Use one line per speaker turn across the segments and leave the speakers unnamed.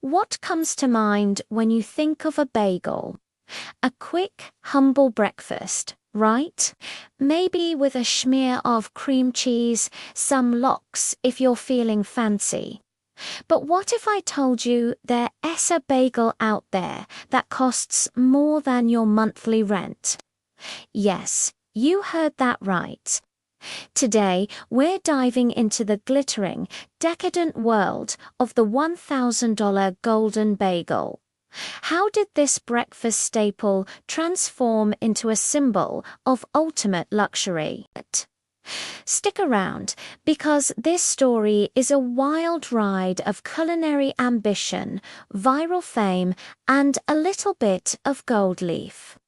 What comes to mind when you think of a bagel? A quick, humble breakfast, right? Maybe with a smear of cream cheese, some lox if you're feeling fancy. But what if I told you there's a bagel out there that costs more than your monthly rent? Yes, you heard that right. Today, we're diving into the glittering, decadent world of the $1,000 Golden Bagel. How did this breakfast staple transform into a symbol of ultimate luxury? Stick around, because this story is a wild ride of culinary ambition, viral fame, and a little bit of gold leaf.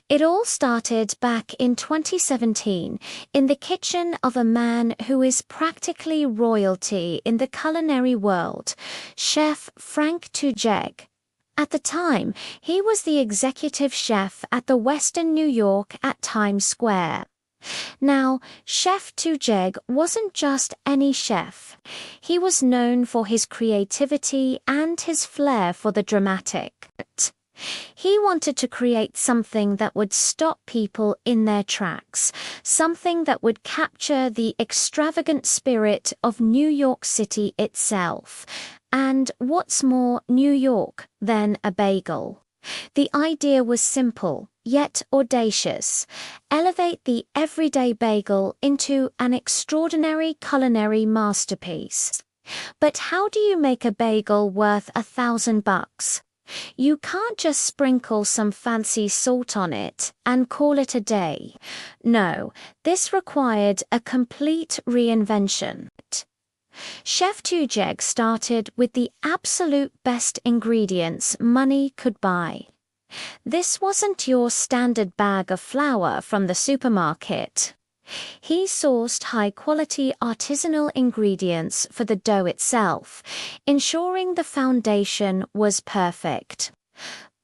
It all started back in 2017 in the kitchen of a man who is practically royalty in the culinary world, Chef Frank Tujek. At the time, he was the executive chef at the Westin New York at Times Square. Now, Chef Tujek wasn't just any chef. He was known for his creativity and his flair for the dramatic. He wanted to create something that would stop people in their tracks, something that would capture the extravagant spirit of New York City itself. And what's more New York than a bagel? The idea was simple, yet audacious. Elevate the everyday bagel into an extraordinary culinary masterpiece. But how do you make a bagel worth $1,000? You can't just sprinkle some fancy salt on it and call it a day. No, this required a complete reinvention. Chef Tujek started with the absolute best ingredients money could buy. This wasn't your standard bag of flour from the supermarket. He sourced high-quality artisanal ingredients for the dough itself, ensuring the foundation was perfect.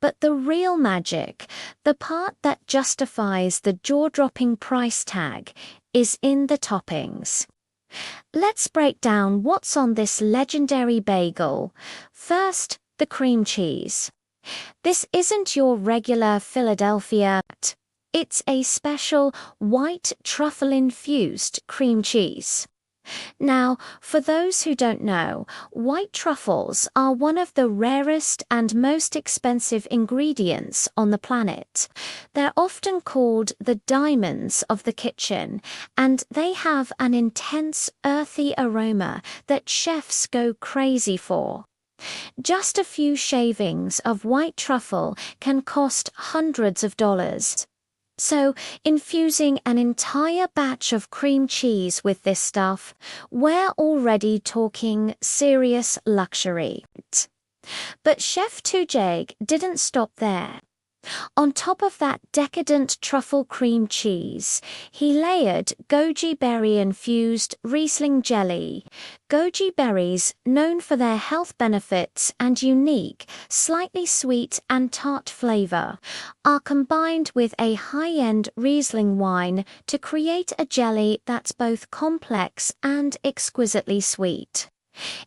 But the real magic, the part that justifies the jaw-dropping price tag, is in the toppings. Let's break down what's on this legendary bagel. First, the cream cheese. This isn't your regular Philadelphia. It's a special white truffle-infused cream cheese. Now, for those who don't know, white truffles are one of the rarest and most expensive ingredients on the planet. They're often called the diamonds of the kitchen, and they have an intense, earthy aroma that chefs go crazy for. Just a few shavings of white truffle can cost hundreds of dollars. So, infusing an entire batch of cream cheese with this stuff, we're already talking serious luxury. But Chef Tujek didn't stop there. On top of that decadent truffle cream cheese, he layered goji berry-infused Riesling jelly. Goji berries, known for their health benefits and unique, slightly sweet and tart flavor, are combined with a high-end Riesling wine to create a jelly that's both complex and exquisitely sweet.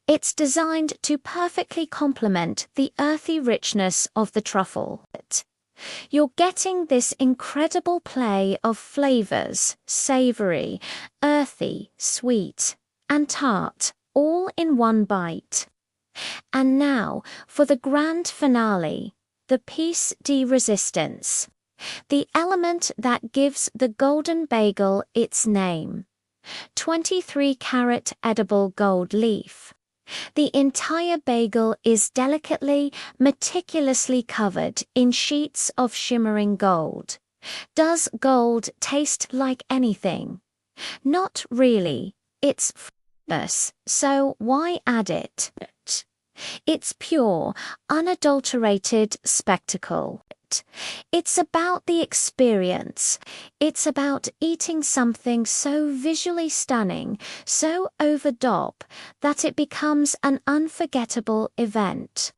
It's designed to perfectly complement the earthy richness of the truffle. You're getting this incredible play of flavors, savory, earthy, sweet, and tart, all in one bite. And now, for the grand finale, the piece de resistance, the element that gives the Golden Bagel its name. 23-carat edible gold leaf. The entire bagel is delicately, meticulously covered in sheets of shimmering gold. Does gold taste like anything? Not really. It's fabulous, so why add it? It's pure, unadulterated spectacle. It's about the experience. It's about eating something so visually stunning, so overdop, that it becomes an unforgettable event.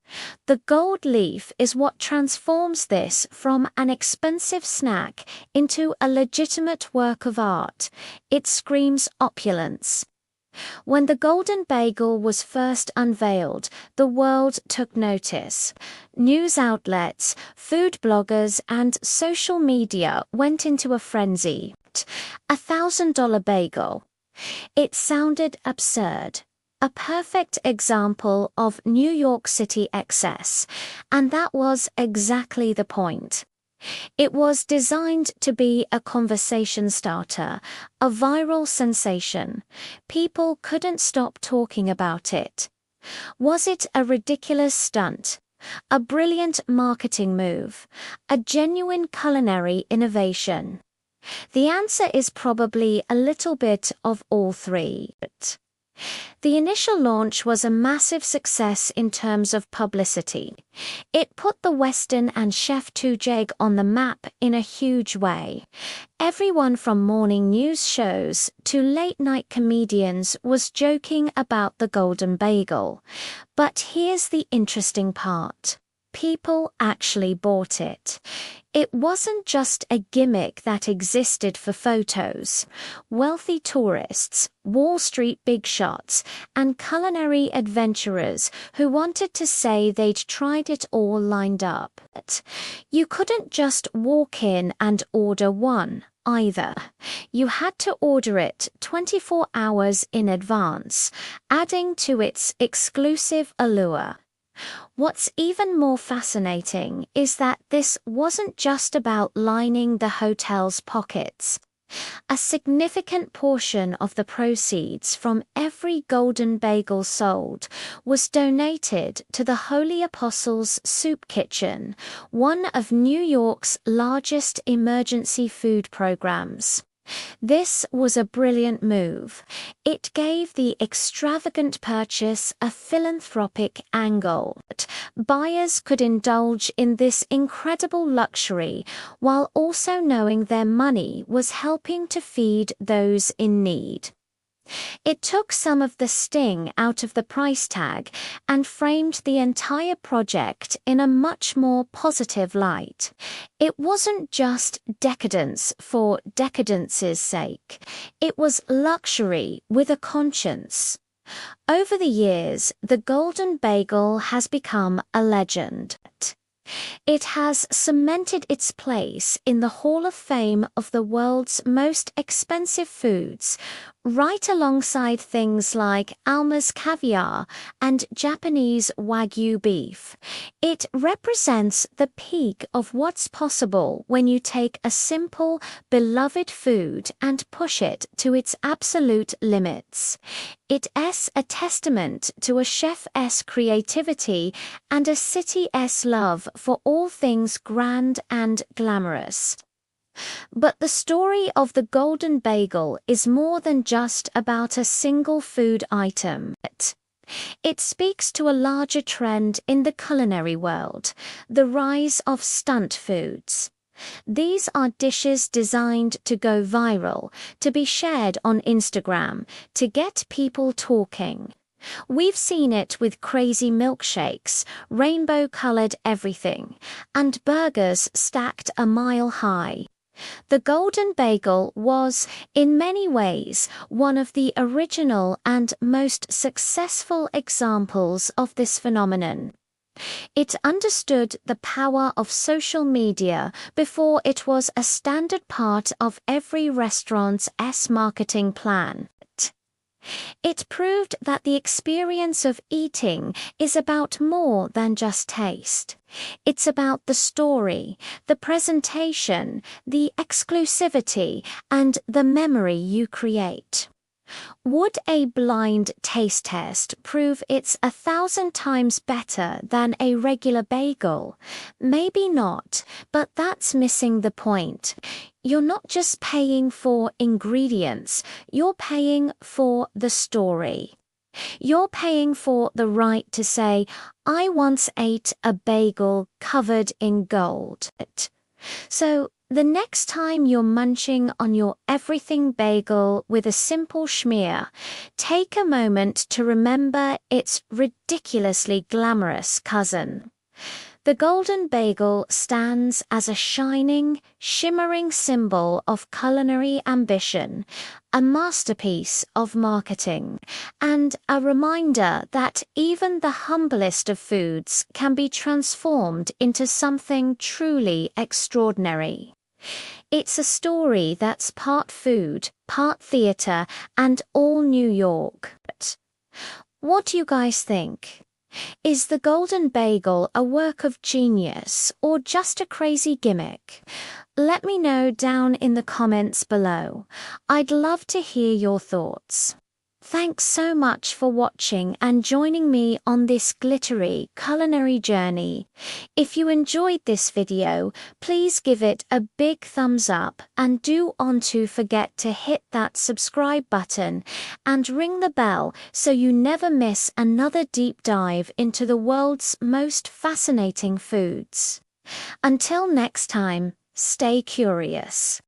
The gold leaf is what transforms this from an expensive snack into a legitimate work of art. It screams opulence. When the Golden Bagel was first unveiled, the world took notice. News outlets, food bloggers, and social media went into a frenzy. $1,000 bagel. It sounded absurd. A perfect example of New York City excess, and that was exactly the point. It was designed to be a conversation starter, a viral sensation. People couldn't stop talking about it. Was it a ridiculous stunt? A brilliant marketing move? A genuine culinary innovation? The answer is probably a little bit of all three. The initial launch was a massive success in terms of publicity. It put the Westin and Chef Tujeg on the map in a huge way. Everyone from morning news shows to late-night comedians was joking about the Golden Bagel. But here's the interesting part. People actually bought it. It wasn't just a gimmick that existed for photos. Wealthy tourists, Wall Street big shots, and culinary adventurers who wanted to say they'd tried it all lined up. You couldn't just walk in and order one, either. You had to order it 24 hours in advance, adding to its exclusive allure. What's even more fascinating is that this wasn't just about lining the hotel's pockets. A significant portion of the proceeds from every Golden Bagel sold was donated to the Holy Apostles Soup Kitchen, one of New York's largest emergency food programs. This was a brilliant move. It gave the extravagant purchase a philanthropic angle. Buyers could indulge in this incredible luxury while also knowing their money was helping to feed those in need. It took some of the sting out of the price tag and framed the entire project in a much more positive light. It wasn't just decadence for decadence's sake. It was luxury with a conscience. Over the years, the Golden Bagel has become a legend. It has cemented its place in the Hall of Fame of the world's most expensive foods, right alongside things like Alma's caviar and Japanese Wagyu beef. It represents the peak of what's possible when you take a simple, beloved food and push it to its absolute limits. It's a testament to a chef's creativity and a city's love for all things grand and glamorous. But the story of the Golden Bagel is more than just about a single food item. It speaks to a larger trend in the culinary world, the rise of stunt foods. These are dishes designed to go viral, to be shared on Instagram, to get people talking. We've seen it with crazy milkshakes, rainbow-colored everything, and burgers stacked a mile high. The Golden Bagel was, in many ways, one of the original and most successful examples of this phenomenon. It understood the power of social media before it was a standard part of every restaurant's marketing plan. It proved that the experience of eating is about more than just taste. It's about the story, the presentation, the exclusivity, and the memory you create. Would a blind taste test prove it's 1,000 times better than a regular bagel? Maybe not, but that's missing the point. You're not just paying for ingredients, you're paying for the story. You're paying for the right to say, I once ate a bagel covered in gold. So, the next time you're munching on your everything bagel with a simple schmear, take a moment to remember its ridiculously glamorous cousin. The Golden Bagel stands as a shining, shimmering symbol of culinary ambition, a masterpiece of marketing, and a reminder that even the humblest of foods can be transformed into something truly extraordinary. It's a story that's part food, part theater, and all New York. What do you guys think? Is the Golden Bagel a work of genius or just a crazy gimmick? Let me know down in the comments below. I'd love to hear your thoughts. Thanks so much for watching and joining me on this glittery culinary journey. If you enjoyed this video, please give it a big thumbs up and do forget to hit that subscribe button and ring the bell so you never miss another deep dive into the world's most fascinating foods. Until next time, stay curious.